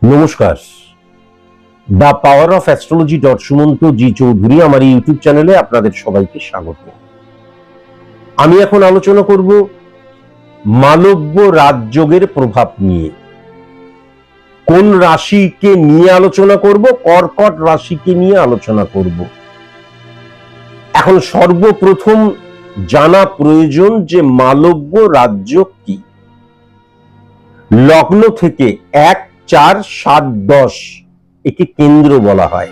নমস্কার। The power of astrology Sumanta ji Chowdhury আমার এই ইউটিউব চ্যানেলে আপনাদের সবাইকে স্বাগত। আমি এখন আলোচনা করব মালব্য রাজযোগের প্রভাব নিয়ে। কোন রাশিকে নিয়ে আলোচনা করব? কর্কট রাশিকে নিয়ে আলোচনা করব। এখন সর্বপ্রথম জানা প্রয়োজন যে মালব্য রাজযোগ কি। লগ্ন থেকে 1, 4, 7, 10 একে কেন্দ্র বলা হয়।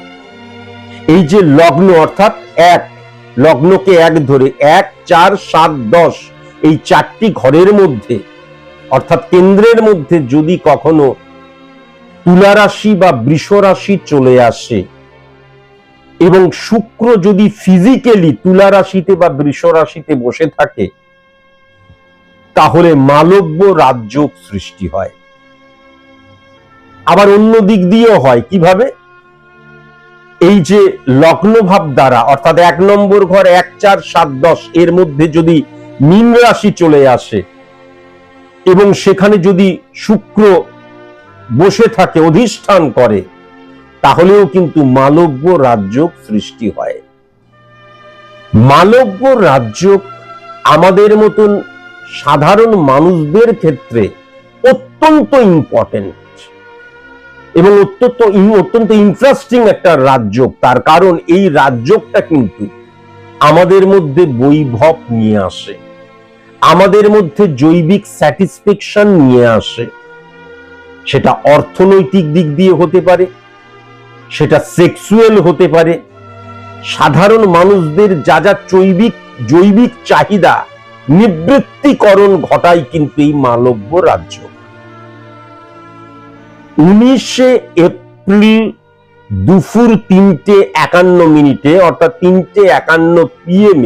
এই যে লগ্ন অর্থাৎ এক, লগ্নকে এক ধরে 1, 4, 7, 10 এই চারটি ঘরের মধ্যে অর্থাৎ কেন্দ্রের মধ্যে যদি কখনো তুলা রাশি বা বৃষ রাশি চলে আসে এবং শুক্র যদি ফিজিক্যালি তুলা রাশিতে বা বৃষ রাশিতে বসে থাকে, তাহলে মালব্য রাজযোগ সৃষ্টি হয়। আবার অন্য দিক দিয়েও হয়। কিভাবে? এই যে লগ্ন ভাব দ্বারা অর্থাৎ 1 নম্বর ঘর 1, 4, 7, 10 এর মধ্যে যদি মীন রাশি চলে আসে এবং সেখানে যদি শুক্র বসে থাকে, অধিষ্ঠান করে, তাহলেও কিন্তু মালব্য রাজযোগ সৃষ্টি হয়। মালব্য রাজযোগ আমাদের মতন সাধারণ মানুষদের ক্ষেত্রে অত্যন্ত ইম্পর্টেন্ট এবং অত্যন্ত ইন্টারেস্টিং একটা রাজযোগ। তার কারণ এই রাজযোগটা কিন্তু আমাদের মধ্যে বৈভব নিয়ে আসে, আমাদের মধ্যে জৈবিক স্যাটিসফ্যাকশন নিয়ে আসে। সেটা অর্থনৈতিক দিক দিয়ে হতে পারে, সেটা সেক্সুয়াল হতে পারে। সাধারণ মানুষদের যা যা জৈবিক চাহিদা নিবৃত্তিকরণ ঘটায় কিন্তু এই মালব্য রাজযোগ। 19 এপ্রিল দুপুর 3:51 অর্থাৎ 3:51 PM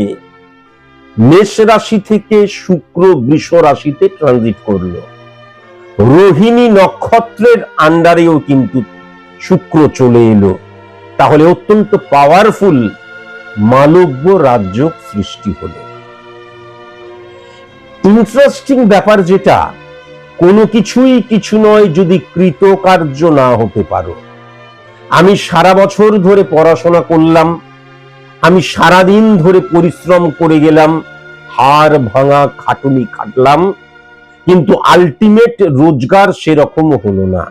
মেষ রাশি থেকে শুক্র বৃষ রাশিতে ট্রানজিট করলো। রোহিণী নক্ষত্রের আন্ডারেও কিন্তু শুক্র চলে এলো। তাহলে অত্যন্ত পাওয়ারফুল মালব্য রাজযোগ সৃষ্টি হলো। ইন্টারেস্টিং ব্যাপার যেটা, কোনো কিছুই কিছু নয় যদি কৃতকার্য না হতে পারো। আমি সারা বছর ধরে পড়াশোনা করলাম, আমি সারাদিন ধরে পরিশ্রম করে গেলাম, হাড় ভাঙা খাটুনি খাটলাম, কিন্তু আলটিমেট রোজগার সেরকম হলো না।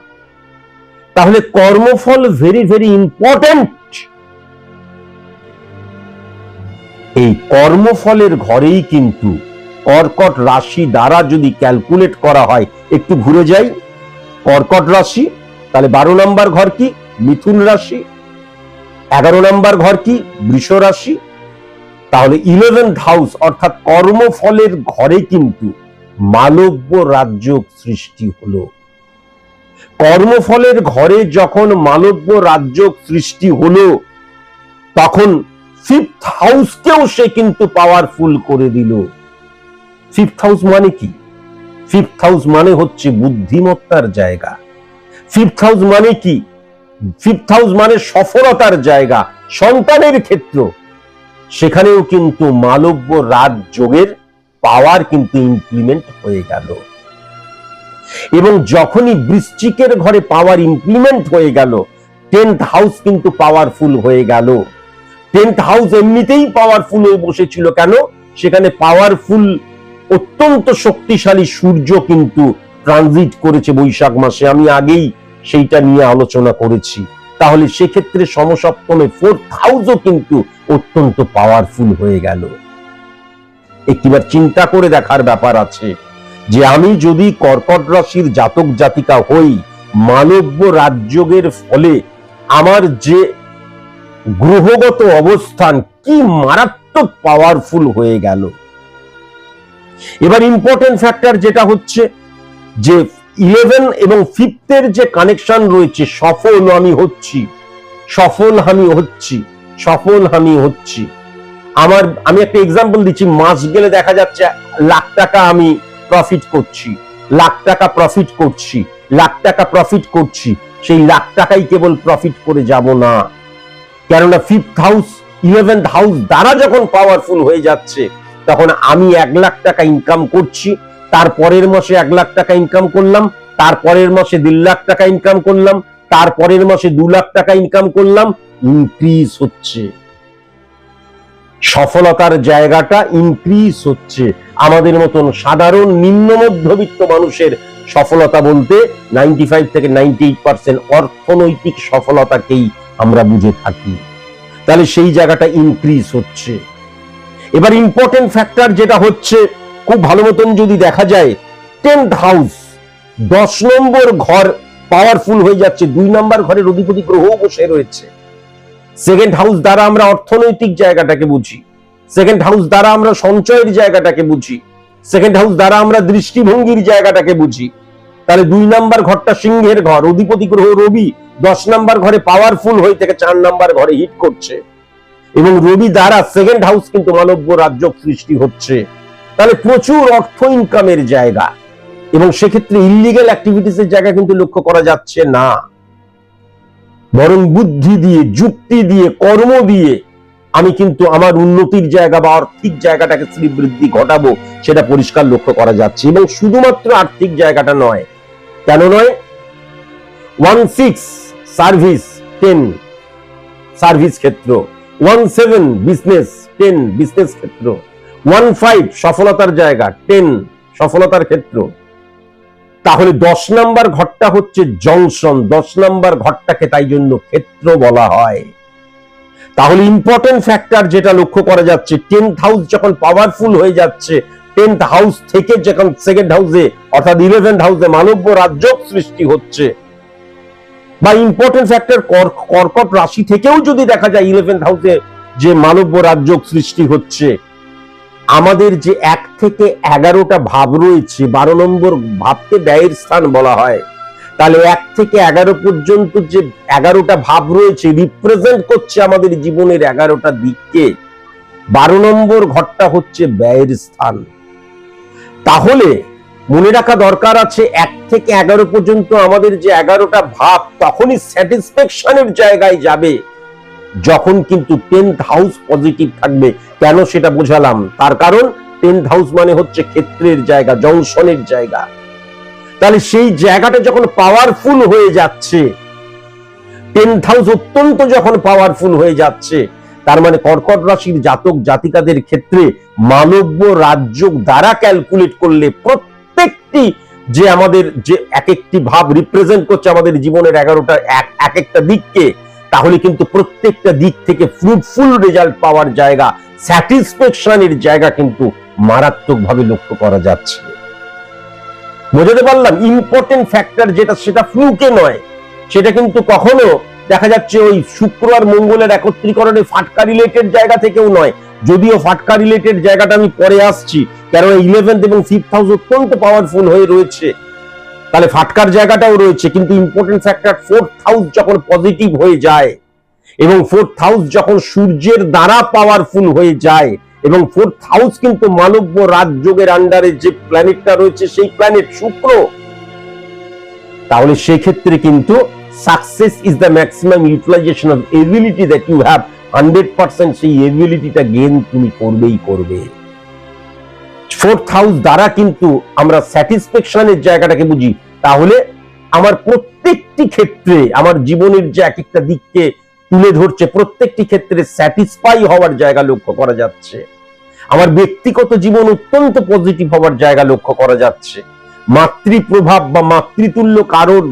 তাহলে কর্মফল ভেরি ভেরি ইম্পর্টেন্ট। এই কর্মফলের ঘরেই কিন্তু কর্কট রাশি দ্বারা যদি ক্যালকুলেট করা হয়, একটু ঘুরে যাই, কর্কট রাশি, তাহলে 12 নম্বর ঘর কি? মিথুন রাশি। 11 নম্বর ঘর কি? বৃষ রাশি। তাহলে 11th হাউস অর্থাৎ কর্মফলের ঘরে কিন্তু মালব্য রাজযোগ সৃষ্টি হলো। কর্মফলের ঘরে যখন মালব্য রাজযোগ সৃষ্টি হলো, তখন 5th হাউসকেও সে কিন্তু পাওয়ারফুল করে দিল। 5th হাউস মানে কি? 5th হাউস মানে হচ্ছে বুদ্ধিমত্তার জায়গা। 5th হাউস মানে কি? 5th হাউস মানে সফলতার জায়গা, সন্তানের ক্ষেত্র। সেখানেও কিন্তু মালব্য রাজযোগের পাওয়ার কিন্তু ইমপ্লিমেন্ট হয়ে গেল। এবং যখনই বৃশ্চিকের ঘরে পাওয়ার ইমপ্লিমেন্ট হয়ে গেল, 10th হাউস কিন্তু পাওয়ারফুল হয়ে গেল। 10th হাউস এমনিতেই পাওয়ারফুল হয়ে বসেছিল। কেন? সেখানে পাওয়ারফুল অত্যন্ত শক্তিশালী সূর্য কিন্তু ট্রানজিট করেছে বৈশাখ মাসে। আমি আগেই সেইটা নিয়ে আলোচনা করেছি। তাহলে সেক্ষেত্রে সমসপ্তমে 4th হাউসও কিন্তু অত্যন্ত পাওয়ারফুল হয়ে গেল। একবার চিন্তা করে দেখার ব্যাপার আছে যে আমি যদি কর্কট রাশির জাতক জাতিকা হই, মালব্য রাজযোগের ফলে আমার যে গ্রহগত অবস্থান কি মারাত্মক পাওয়ারফুল হয়ে গেল। এবার ইম্পর্টেন্ট ফ্যাক্টর যেটা হচ্ছে যে 11 এবং 5th এর যে কানেকশন রয়েছে, সফল আমি হচ্ছি, সফল আমি হচ্ছি। আমি একটা এক্সাম্পল দিচ্ছি। মাস গেলে দেখা যাচ্ছে লাখ টাকা আমি প্রফিট করছি, লাখ টাকা প্রফিট করছি। সেই লাখ টাকাই কেবল প্রফিট করে যাব না, কেননা 5th হাউস 11th হাউস দ্বারা যখন পাওয়ারফুল হয়ে যাচ্ছে, তখন আমি 1 লাখ টাকা ইনকাম করছি, তার পরের মাসে 1 লাখ টাকা ইনকাম করলাম, তারপরের মাসে 1.5 লাখ টাকা ইনকাম করলাম, তারপরের মাসে 2 লাখ টাকা ইনকাম করলাম, ইনক্রিজ হচ্ছে, সফলতার জায়গাটা ইনক্রিজ হচ্ছে। আমাদের মতন সাধারণ নিম্ন মধ্যবিত্ত মানুষের সফলতা বলতে 95 থেকে 98% অর্থনৈতিক সফলতাকেই আমরা বুঝে থাকি। তাহলে সেই জায়গাটা ইনক্রিজ হচ্ছে। এবার ইম্পর্টেন্ট ফ্যাক্টর যেটা হচ্ছে, খুব ভালো মতন যদি দেখা যায়, 10th হাউস 10 নম্বর ঘর পাওয়ারফুল হয়ে যাচ্ছে। 2 নম্বর ঘরের অধিপতি গ্রহ বসে রয়েছে। সেকেন্ড হাউস দ্বারা আমরা অর্থনৈতিক জায়গাটাকে বুঝি, সেকেন্ড হাউস দ্বারা আমরা সঞ্চয়ের জায়গাটাকে বুঝি, সেকেন্ড হাউস দ্বারা আমরা দৃষ্টিভঙ্গির জায়গাটাকে বুঝি। তাহলে 2 নম্বর ঘরটা সিংহের ঘর, অধিপতি গ্রহ রবি 10 নম্বর ঘরে পাওয়ারফুল হয়ে থেকে 4 নম্বর ঘরে হিট করছে, এবং রবি দ্বারা সেকেন্ড হাউস কিন্তু মানব্য রাজ্য সৃষ্টি হচ্ছে। তাহলে প্রচুর অর্থ ইনকামের জায়গা, এবং সেক্ষেত্রে ইলিগাল অ্যাক্টিভিটিসের জায়গা কিন্তু লক্ষ্য করা যাচ্ছে না, বরং বুদ্ধি দিয়ে, যুক্তি দিয়ে, কর্ম দিয়ে আমি কিন্তু আমার উন্নতির জায়গা বা আর্থিক জায়গাটাকে শ্রীবৃদ্ধি ঘটাবো, সেটা পরিষ্কার লক্ষ্য করা যাচ্ছে। এবং শুধুমাত্র আর্থিক জায়গাটা নয়, কেন নয়, 16 সার্ভিস 10 সার্ভিস ক্ষেত্র, 17 বিজনেস 10 বিজনেস ক্ষেত্র, 15 সফলতার জায়গা 10 সফলতার ক্ষেত্র। তাহলে 10 নম্বর ঘরটা হচ্ছে জংশন, 10 নম্বর ঘরটাকে তাই জন্য ক্ষেত্র বলা হয়। তাহলে ইম্পর্টেন্ট ফ্যাক্টর যেটা লক্ষ্য করা যাচ্ছে, 10th হাউস যখন পাওয়ারফুল হয়ে যাচ্ছে, 10th হাউস থেকে যখন সেকেন্ড হাউসে অর্থাৎ 11th হাউসে মানব্য রাজ্য সৃষ্টি হচ্ছে, বা ইম্পর্টেন্ট ফ্যাক্টর কর্কট রাশি থেকেও যদি দেখা যায় 11th হাউসে যে মানব্য রাজ্য সৃষ্টি হচ্ছে, আমাদের যে 1 থেকে 11টা ভাব রয়েছে, 12 নম্বর ভাবকে ব্যয়ের স্থান বলা হয়। তাহলে 1 থেকে 11 পর্যন্ত যে 11টা ভাব রয়েছে রিপ্রেজেন্ট করছে আমাদের জীবনের 11টা দিককে। 12 নম্বর ঘরটা হচ্ছে ব্যয়ের স্থান। তাহলে মনে রাখা দরকার আছে 1 থেকে 11 পর্যন্ত আমাদের যে 11টা ভাব তখনই স্যাটিসফ্যাকশনের জায়গায় যাবে যখন কিন্তু 10th হাউস পজিটিভ থাকবে। কেন সেটা বোঝালাম, তার কারণ 10th হাউস মানে হচ্ছে ক্ষেত্রের জায়গা, জংশনের জায়গা। তাহলে সেই জায়গাটা যখন পাওয়ারফুল হয়ে যাচ্ছে, 10th হাউস অত্যন্ত যখন পাওয়ারফুল হয়ে যাচ্ছে, তার মানে কর্কট রাশির জাতক জাতিকাদের ক্ষেত্রে মানব্য রাজ্য দ্বারা ক্যালকুলেট করলে প্রত্যেকটি যে আমাদের যে এক একটি ভাব রিপ্রেজেন্ট করছে আমাদের জীবনের 11টা এক একটা দিককে, তাহলে কিন্তু প্রত্যেকটা দিক থেকে ফ্রুটফুল রেজাল্ট পাওয়ার জায়গা, স্যাটিসফ্যাকশনের জায়গা কিন্তু মারাত্মকভাবে লক্ষ্য করা যাচ্ছে। বুঝতে পারলাম? ইম্পর্টেন্ট ফ্যাক্টর যেটা, সেটা ফ্লুকে নয়, সেটা কিন্তু কখনো দেখা যাচ্ছে ওই শুক্র আর মঙ্গলের একত্রীকরণে ফাটকা রিলেটেড জায়গা থেকেও নয়, যদিও ফাটকা রিলেটেড জায়গাটা আমি পরে আসছি, কারণ 11th এবং 5th হাউস অত্যন্ত পাওয়ারফুল হয়ে রয়েছে, তাহলে ফাটকার জায়গাটাও রয়েছে। কিন্তু ইম্পর্টেন্ট ফ্যাক্টর 4th হাউস যখন পজিটিভ হয়ে যায়, এবং 4th হাউস যখন সূর্যের দ্বারা পাওয়ারফুল হয়ে যায়, এবং 4th হাউস কিন্তু মানব্য রাজযোগের আন্ডারে যে প্ল্যানেটটা রয়েছে সেই প্ল্যানেট শুক্র, তাহলে সেই ক্ষেত্রে কিন্তু success is the maximum utilisation of ability that you have, 100% সেই এবিলিটিটা গেইন তুমি করবেই করবে। 4th হাউস দ্বারা কিন্তু আমরা স্যাটিসফ্যাকশনের জায়গাটাকে বুঝি। তাহলে আমার প্রত্যেকটি ক্ষেত্রে আমার জীবনের যে এক একটা দিককে তুলে ধরছে, প্রত্যেকটি ক্ষেত্রে স্যাটিসফাই হওয়ার জায়গা লক্ষ্য করা যাচ্ছে। আমার ব্যক্তিগত জীবন অত্যন্ত পজিটিভ হওয়ার জায়গা লক্ষ্য করা যাচ্ছে। মাতৃ প্রভাব বা মাতৃতুল্য কারোর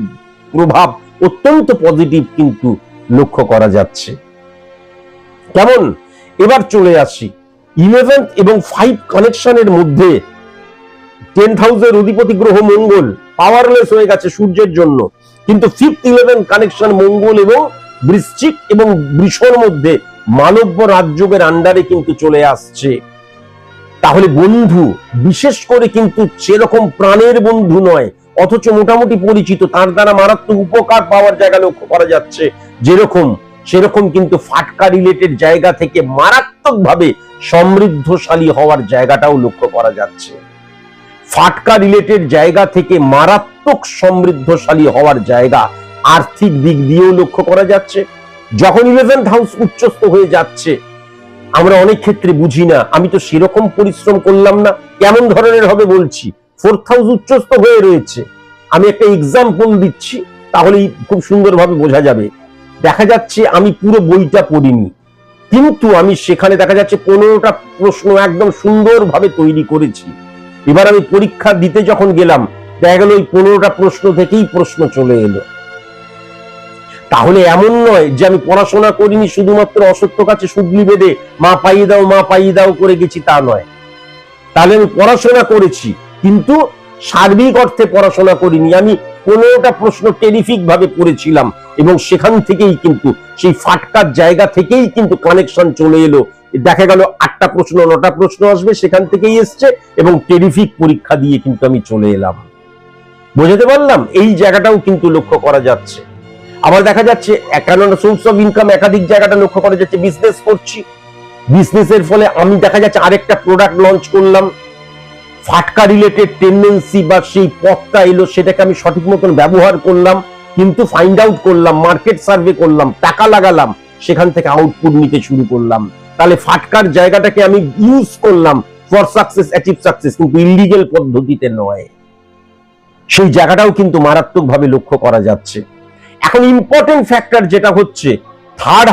প্রভাব অত্যন্ত পজিটিভ কিন্তু লক্ষ্য করা যাচ্ছে। কেমন? এবার চলে আসি 11th এবং 5 কানেকশনের মধ্যে 10th হাউসের অধিপতি গ্রহ মঙ্গল পাওয়ারলেস হয়ে গেছে সূর্যের জন্য, কিন্তু 5th 11 কানেকশন মঙ্গল এবং বৃশ্চিক এবং বৃষর মধ্যে মানব্য রাজযোগের আন্ডারে কিন্তু চলে আসছে। তাহলে বন্ধু বিশেষ করে কিন্তু সেরকম প্রাণের বন্ধু নয়, অথচ মোটামুটি পরিচিত, তার দ্বারা মারাত্মক উপকার পাওয়ার জায়গা লক্ষ্য করা যাচ্ছে। যেরকম সেরকম কিন্তু ফাটকা রিলেটেড জায়গা থেকে মারাত্মকভাবে সমৃদ্ধশালী হওয়ার জায়গাটাও লক্ষ্য করা যাচ্ছে। ফাটকা রিলেটেড জায়গা থেকে মারাত্মক সমৃদ্ধশালী হওয়ার জায়গা আর্থিক দিক দিয়েও লক্ষ্য করা যাচ্ছে। যখন 11th হাউস উচ্চস্থ হয়ে যাচ্ছে, আমরা অনেক ক্ষেত্রে বুঝি না, আমি তো সেরকম পরিশ্রম করলাম না, কেমন ধরনের হবে বলছি। 4th হাউস উচ্চস্থ হয়ে রয়েছে, আমি একটা এক্সাম্পল দিচ্ছি, তাহলেই খুব সুন্দরভাবে বোঝা যাবে। দেখা যাচ্ছে আমি পুরো বইটা পড়িনি, কিন্তু আমি সেখানে দেখা যাচ্ছে 15টা প্রশ্ন একদম সুন্দরভাবে তৈরি করেছি। এবার আমি পরীক্ষা দিতে যখন গেলাম, দেখা গেল ওই 15টা প্রশ্ন থেকেই প্রশ্ন চলে এলো। তাহলে এমন নয় যে আমি পড়াশোনা করিনি, শুধুমাত্র অসত্য কাছে সুগলি বেঁধে মা পাইয়ে দাও করে গেছি, তা নয়। তাহলে আমি পড়াশোনা করেছি, কিন্তু সার্বিক অর্থে পড়াশোনা করিনি। আমি 15টা প্রশ্ন টেরিফিক ভাবে পড়েছিলাম, এবং সেখান থেকেই কিন্তু সেই ফাটকার জায়গা থেকেই কিন্তু কানেকশন চলে এলো। দেখা গেল 8টা প্রশ্ন 9টা প্রশ্ন আসবে, সেখান থেকেই এসছে, এবং টেরিফিক পরীক্ষা দিয়ে কিন্তু আমি চলে এলাম। বোঝাতে পারলাম? এই জায়গাটাও কিন্তু লক্ষ্য করা যাচ্ছে। আবার দেখা যাচ্ছে সোর্স অফ ইনকাম একাধিক জায়গাটা লক্ষ্য করা যাচ্ছে। বিজনেস করছি, বিজনেসের ফলে আমি দেখা যাচ্ছে আরেকটা প্রোডাক্ট লঞ্চ করলাম, ফাটকা রিলেটেড টেন্ডেন্সি বা সেই পথটা এলো, সেটাকে আমি সঠিক মতন ব্যবহার করলাম, কিন্তু ফাইন্ড আউট করলাম, মার্কেট সার্ভে করলাম, টাকা লাগালাম, সেখান থেকে আউটপুট নিতে শুরু করলাম। তাহলে ফাটকার জায়গাটাকে আমি ইউজ করলাম ফর সাকসেস, অ্যাচিভ সাকসেস, কিন্তু ইলিগাল পদ্ধতিতে নয়। সেই জায়গাটাও কিন্তু মারাত্মকভাবে লক্ষ্য করা যাচ্ছে। এখন ইম্পর্টেন্ট ফ্যাক্টর যেটা হচ্ছে থার্ড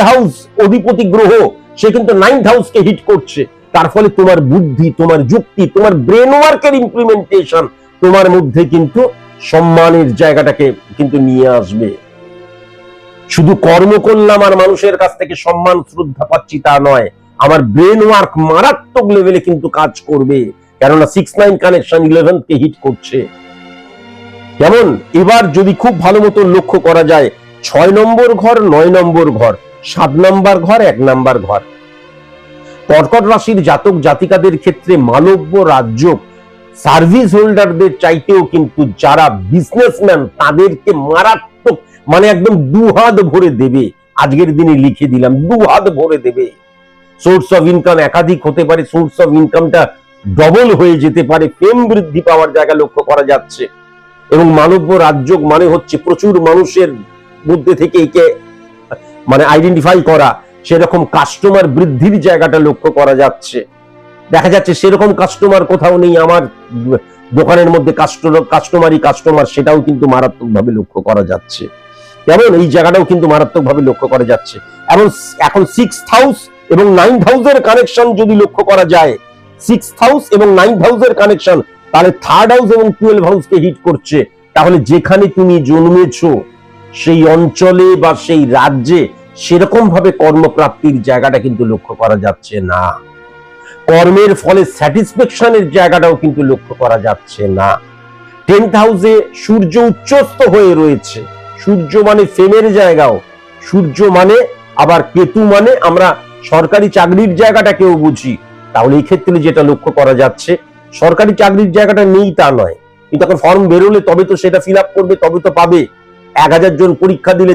হাউস অধিপতি গ্রহ, সে কিন্তু 9th হাউসকে হিট করছে। তার ফলে তোমার বুদ্ধি, তোমার যুক্তি, তোমার ব্রেন ওয়ার্কের ইমপ্লিমেন্টেশন তোমার মধ্যে কিন্তু সম্মানের জায়গাটাকে কিন্তু নিয়ে আসবে। শুধু কর্ম করলাম আর মানুষের কাছ থেকে সম্মান শ্রদ্ধা পাচ্ছি তা নয়, আমার ব্রেন ওয়ার্ক মারাত্মক লেভেলে কিন্তু কাজ করবে, কেননা 6-9 কানেকশন 11th কে হিট করছে। যেমন এবার যদি খুব ভালো মতো লক্ষ্য করা যায়, 6 নম্বর ঘর, 9 নম্বর ঘর, 7 নম্বর ঘর, 1 নম্বর ঘর, কর্কট রাশির জাতক জাতিকাদের ক্ষেত্রে মালব্য রাজ্য সার্ভিস হোল্ডারদের চাইতেও কিন্তু যারা বিজনেসম্যান, তাদেরকে মারাত্মক মানে একদম দুহাত ভরে দেবে। আজকের দিনে লিখে দিলাম, দুহাত ভরে দেবে। সোর্স অফ ইনকাম একাধিক হতে পারে, সোর্স অফ ইনকামটা ডবল হয়ে যেতে পারে, ফেম বৃদ্ধি পাওয়ার জায়গা লক্ষ্য করা যাচ্ছে। এবং মানব্য রাজযোগ মানে হচ্ছে প্রচুর মানুষের মধ্যে থেকে একে মানে আইডেন্টিফাই করা, সেরকম কাস্টমার বৃদ্ধির জায়গাটা লক্ষ্য করা যাচ্ছে। দেখা যাচ্ছে সেরকম কাস্টমার কোথাও নেই, আমার দোকানের মধ্যে কাস্টমার, সেটাও কিন্তু মারাত্মকভাবে লক্ষ্য করা যাচ্ছে। যেমন এই জায়গাটাও কিন্তু মারাত্মকভাবে লক্ষ্য করা যাচ্ছে। এবং এখন 6th হাউস এবং 9th হাউসের কানেকশন যদি লক্ষ্য করা যায়, 6th হাউস এবং 9th হাউসের কানেকশন, তাহলে 3rd হাউস এবং 12 হাউসকে হিট করছে। তাহলে যেখানে তুমি জন্মেছো সেই অঞ্চলে বা সেই রাজ্যে সেরকম ভাবে কর্মপ্রাপ্তির জায়গাটা কিন্তু লক্ষ্য করা যাচ্ছে না। কর্মের ফলে স্যাটিসফ্যাকশনের জায়গাটাও কিন্তু লক্ষ্য করা যাচ্ছে না। 10th হাউসে সূর্য উচ্চস্থ হয়ে রয়েছে। সূর্য মানে ফেমের জায়গাও, সূর্য মানে আবার কেতু মানে আমরা সরকারি চাকরির জায়গাটাকেও বুঝি। তাহলে এই ক্ষেত্রে যেটা লক্ষ্য করা যাচ্ছে, সরকারি চাকরির জায়গাটা নেই তা নয়, কিন্তু এখন ফর্ম বেরোলে তবে তো সেটা ফিল আপ করবে, তবে তো পাবে। 1000 জন পরীক্ষা দিলে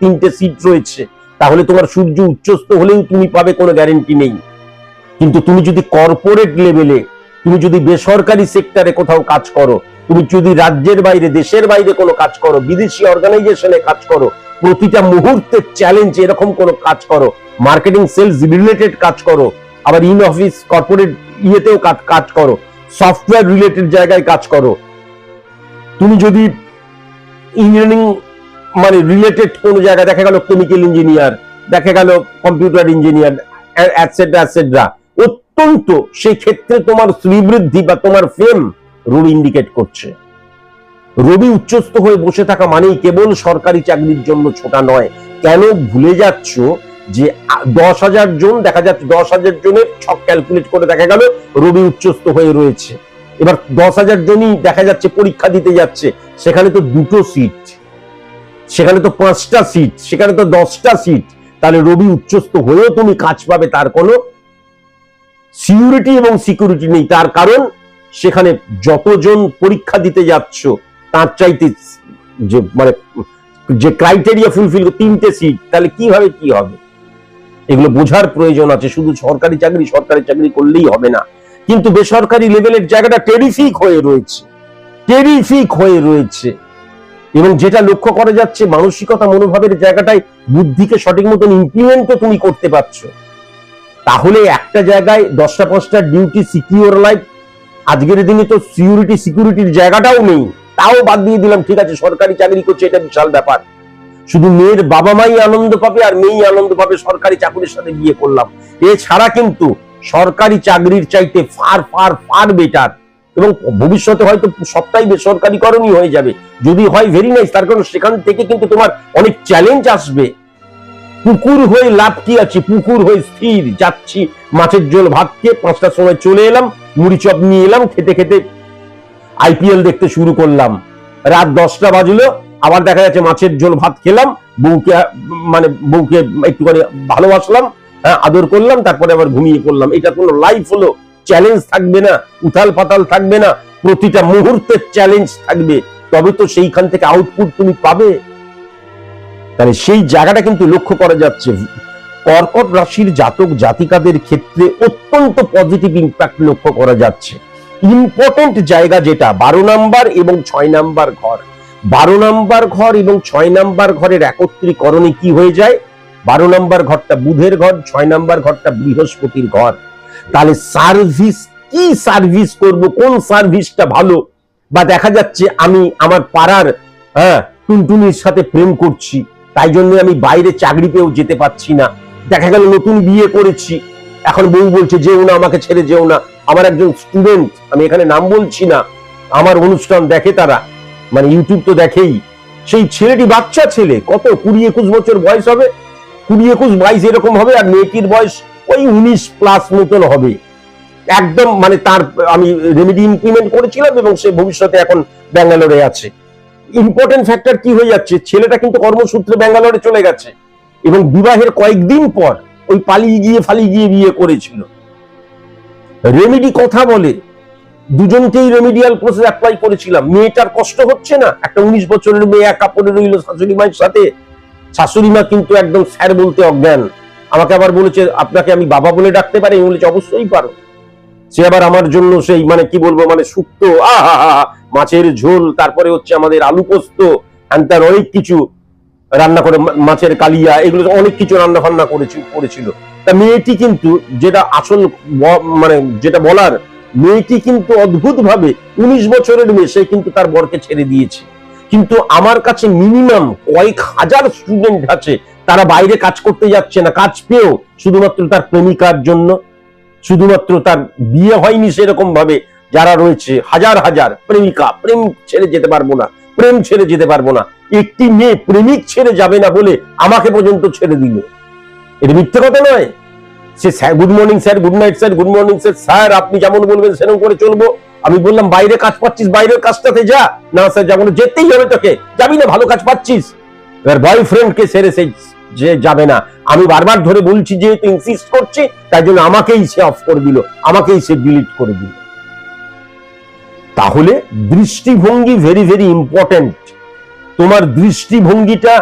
3টে সিট রয়েছে, তাহলে তোমার সূর্য উচ্চস্থ হলেও তুমি পাবে, কোনো গ্যারেন্টি নেই। কিন্তু তুমি যদি কর্পোরেট লেভেলে, তুমি যদি বেসরকারি সেক্টরে কোথাও কাজ করো, তুমি যদি রাজ্যের বাইরে, দেশের বাইরে কোনো কাজ করো, বিদেশি অর্গানাইজেশনে কাজ করো, প্রতিটা মুহূর্তের চ্যালেঞ্জ এরকম কোনো কাজ করো, মার্কেটিং সেলস রিলেটেড কাজ করো, আবার ইন অফিস কর্পোরেট ইয়েতেও কাজ করো, সফটওয়্যার রিলেটেড জায়গায় কাজ করো, তুমি যদি ইঞ্জিনিয়ারিং মানে রিলেটেড কোনো জায়গায়, দেখা গেল কেমিক্যাল ইঞ্জিনিয়ার, দেখা গেল কম্পিউটার ইঞ্জিনিয়ার, এটসেট্রা, অত্যন্ত সেই ক্ষেত্রে তোমার শ্রীবৃদ্ধি বা তোমার ফেম রবি ইন্ডিকেট করছে। রবি উচ্চস্থ হয়ে বসে থাকা মানেই কেবল সরকারি চাকরির জন্য ছোটা নয়। কেন ভুলে যাচ্ছ যে 10,000 জন, দেখা যাচ্ছে 10,000 জনের ছক ক্যালকুলেট করে দেখা গেল রবি উচ্চস্থ হয়ে রয়েছে। এবার 10,000 জনই দেখা যাচ্ছে পরীক্ষা দিতে যাচ্ছে, সেখানে তো 2টো সিট, সেখানে তো 5টা সিট, সেখানে তো 10টা সিট। তাহলে রবি উচ্চস্থ হয়েও তুমি কাজ পাবে, তার কোনো সিকিউরিটি এবং সিকিউরিটি নেই। তার কারণ সেখানে যতজন পরীক্ষা দিতে যাচ্ছ তার চাইতে যে মানে যে ক্রাইটেরিয়া ফুলফিল, 3টে সিট, তাহলে কিভাবে কি হবে এগুলো বোঝার প্রয়োজন আছে। শুধু সরকারি চাকরি করলেই হবে না, কিন্তু বেসরকারি লেভেলের জায়গাটা টেরিফিক হয়ে রয়েছে। এবং যেটা লক্ষ্য করা যাচ্ছে, মানসিকতা মনোভাবের জায়গাটায় বুদ্ধিকে সঠিক মতন ইমপ্লিমেন্টও তুমি করতে পারছো। তাহলে একটা জায়গায় 10টা 5টা ডিউটি, সিকিউর লাইফ, আজকের দিনে তো সিকিউরিটির জায়গাটাও নেই, তাও বাদ দিয়ে দিলাম, ঠিক আছে সরকারি চাকরি করছে, এটা বিশাল ব্যাপার। শুধু মেয়ের বাবা মাই আনন্দ পাবে আর মেয়েই আনন্দ পাবে, সরকারি চাকরির সাথে বিয়ে করলাম। এছাড়া কিন্তু সরকারি চাকরির চাইতে ফার ফার ফার বেটার, এবং ভবিষ্যতে হয়তো সবটাই বেসরকারিকরণই হয়ে যাবে। যদি হয় ভেরি নাইস, তার কারণ সেখান থেকে কিন্তু তোমার অনেক চ্যালেঞ্জ আসবে। পুকুর হয়ে লাভ কি আছে, পুকুর হয়ে স্থির যাচ্ছি, মাছের ঝোল ভাত খেয়ে 5টার সময় চলে এলাম, মুড়ি চপ নিয়ে এলাম, খেতে খেতে আইপিএল দেখতে শুরু করলাম। রাত 10টা বাজলো, আবার দেখা যাচ্ছে মাছের ঝোল ভাত খেলাম, বউকে একটুখানি ভালোবাসলাম, আদর করলাম, তারপরে আবার ঘুমিয়ে পড়লাম। এটা কোনো লাইফ হলো? চ্যালেঞ্জ থাকবে না, উথাল পাতাল থাকবে না, প্রতিটা মুহূর্তের চ্যালেঞ্জ থাকবে, তবে তো সেইখান থেকে আউটপুট তুমি পাবে। তাহলে সেই জায়গাটা কিন্তু লক্ষ্য করা যাচ্ছে কর্কট রাশির জাতক জাতিকাদের ক্ষেত্রে অত্যন্ত পজিটিভ ইম্প্যাক্ট লক্ষ্য করা যাচ্ছে। ইম্পর্টেন্ট জায়গা যেটা 12 নাম্বার এবং 6 নাম্বার ঘর, 12 নাম্বার ঘর এবং 6 নাম্বার ঘরের একত্রীকরণে কি হয়ে যায়, 12 নাম্বার ঘরটা বুধের ঘর, 6 নাম্বার ঘরটা বৃহস্পতির ঘর। তাহলে সার্ভিস, কি সার্ভিস করব, কোন সার্ভিসটা ভালো, বা দেখা যাচ্ছে আমি আমার পাড়ার টুনটুনির সাথে প্রেম করছি, তাই জন্য আমি বাইরে চাকরি পেয়েও যেতে পারছি না। দেখা গেল নতুন বিয়ে করেছি, এখন বউ বলছে যেও না, আমাকে ছেড়ে যেও না। আমার একজন স্টুডেন্ট, আমি এখানে নাম বলছি না, আমার অনুষ্ঠান দেখে তারা, মানে ইউটিউব তো দেখেই, সেই ছেলেটি বাচ্চা ছেলে, কত 20-21 বছর বয়স হবে, 20-21-22 এরকম হবে, আর মেয়েটির বয়স ওই 19+ মতন হবে। একদম মানে তার আমি রেমেডি ইমপ্লিমেন্ট করেছিলাম এবং সে ভবিষ্যতে এখন ব্যাঙ্গালোরে আছে। ইম্পর্টেন্ট ফ্যাক্টর কি হয়ে যাচ্ছে, ছেলেটা কিন্তু কর্মসূত্রে ব্যাঙ্গালোরে চলে গেছে এবং বিবাহের কয়েকদিন পর ওই ফালিয়ে গিয়ে বিয়ে করেছিল। রেমেডি কথা বলে, দুজনকেই রেমেডিয়াল প্রসেস অ্যাপ্লাই করেছিলাম। মেয়েটার কষ্ট হচ্ছে না, একটা 19 বছরের মেয়ে একা পড়ে রইল শাশুড়ি মায়ের সাথে। শাশুড়ি মা কিন্তু একদম স্যার বলতে অজ্ঞান, আমাকে আবার বলেছে আপনাকে আমি বাবা বলে ডাকতে পারি, আমি বলেছি অবশ্যই পারো। সে আবার আমার জন্য সেই মানে কি বলবো, মানে শুক্তো, মাছের ঝোল, তারপরে হচ্ছে আমাদের আলু পোস্ত, তার অনেক কিছু রান্না করে, মাছের কালিয়া, এগুলো অনেক কিছু রান্না ফান্না করেছিল। তা মেয়েটি কিন্তু যেটা আসল মানে যেটা বলার, মেয়েটি কিন্তু অদ্ভুত ভাবে 19 বছরের মেয়ে, সে কিন্তু তার বরকে ছেড়ে দিয়েছে। কিন্তু আমার কাছে মিনিমাম কয়েক হাজার স্টুডেন্ট আছে, তারা বাইরে কাজ করতে যাচ্ছে না, কাজ পেয়েও শুধুমাত্র তার প্রেমিকার জন্য, শুধুমাত্র তার বিয়ে হয়নি সেরকম ভাবে যারা রয়েছে, হাজার হাজার প্রেমিকা, প্রেম ছেড়ে যেতে পারবো না, প্রেম ছেড়ে যেতে পারবো না। একটি মেয়ে প্রেমিক ছেড়ে যাবে না বলে আমাকে পর্যন্ত ছেড়ে দিল। এটা মিথ্যে কথা নয়। সে sir good morning sir, good night sir, good morning sir, sir আপনি যেমন বলবেন সেরকম করে চলবো। আমি বললাম বাইরে কাজ পাচ্ছিস, বাইরের কাজটাতে যা। না স্যার যাবো না। যেতেই হবে তোকে, যাবি না, ভালো কাজ পাচ্ছিস। এবার বয়ফ্রেন্ডকে ছেড়ে যে যাবে না, আমি বারবার ধরে বলছি, যেহেতু ইনসিস্ট করছি, তাই জন্য আমাকেই সে অফ করে দিল, আমাকেই সে ডিলিট করে দিল। তাহলে দৃষ্টিভঙ্গি ভেরি ভেরি ইম্পর্টেন্ট। তোমার দৃষ্টিভঙ্গিটা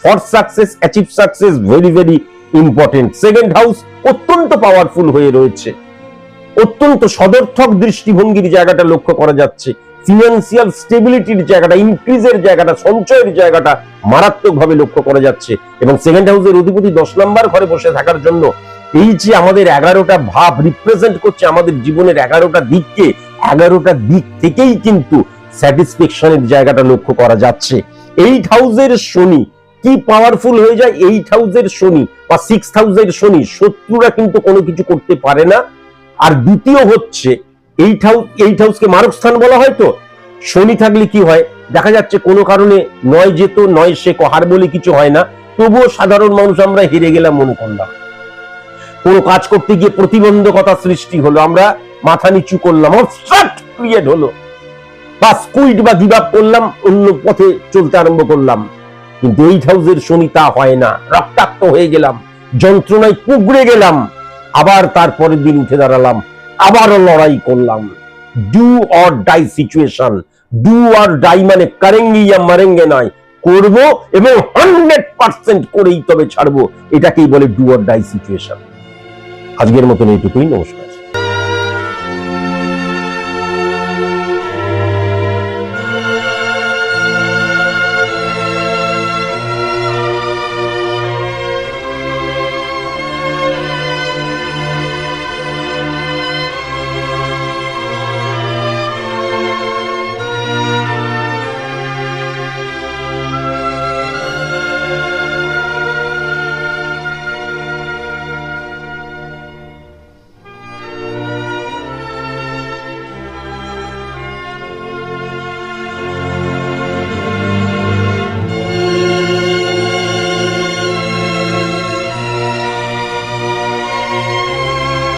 for success, achieve success very very important. Second house অত্যন্ত পাওয়ারফুল হয়ে রয়েছে, অত্যন্ত সদর্থক দৃষ্টিভঙ্গির জায়গাটা লক্ষ্য করা যাচ্ছে। ফিনান্সিয়াল স্টেবিলিটির জায়গাটা, ইনক্রিজের জায়গাটা, সঞ্চয়ের জায়গাটা মারাত্মকভাবে লক্ষ্য করা যাচ্ছে। এবং সেকেন্ড হাউসের অধিপতি 10 নাম্বার ঘরে বসে থাকার জন্য এই যে আমাদের 11টা ভাব রিপ্রেজেন্ট করছে আমাদের জীবনের 11টা দিককে, 11টা দিক থেকেই কিন্তু স্যাটিসফ্যাকশনের জায়গাটা লক্ষ্য করা যাচ্ছে। 8 হাউসের শনি কি পাওয়ারফুল হয়ে যায়, 8 হাউসের শনি বা 6 হাউসের শনি, শত্রুরা কিন্তু কোনো কিছু করতে পারে না। আর দ্বিতীয় হচ্ছে 8 হাউসকে মারক স্থান বলা হয়, তো শনি থাকলে কি হয়, দেখা যাচ্ছে কোনো কারণে নয় যেত নয় সে হার বলে কিছু হয় না, তবুও সাধারণ মানুষ আমরা হেরে গেলাম মনে করলাম। কোনো কাজ করতে গিয়ে প্রতিবন্ধকতা সৃষ্টি হলো, আমরা মাথা নিচু করলাম, অবস্ট্রাক্ট ক্রিয়েট হলো, বা স্কুইড বা গিভ আপ করলাম, অন্য পথে চলতে আরম্ভ করলাম। কিন্তু 8 হাউসের শনি তা হয় না, রক্তাক্ত হয়ে গেলাম, যন্ত্রণায় কুঁকড়ে গেলাম, আবার তারপরের দিন উঠে দাঁড়ালাম, আবারও লড়াই করলাম। Do or die situation, do or die মানে করেঙ্গে ইয়া মারেঙ্গে নয়, করব এবং 100% করেই তবে ছাড়বো, এটাকেই বলে ডু অর ডাই সিচুয়েশন। আজকের মতন এইটুকুই, নমস্কার।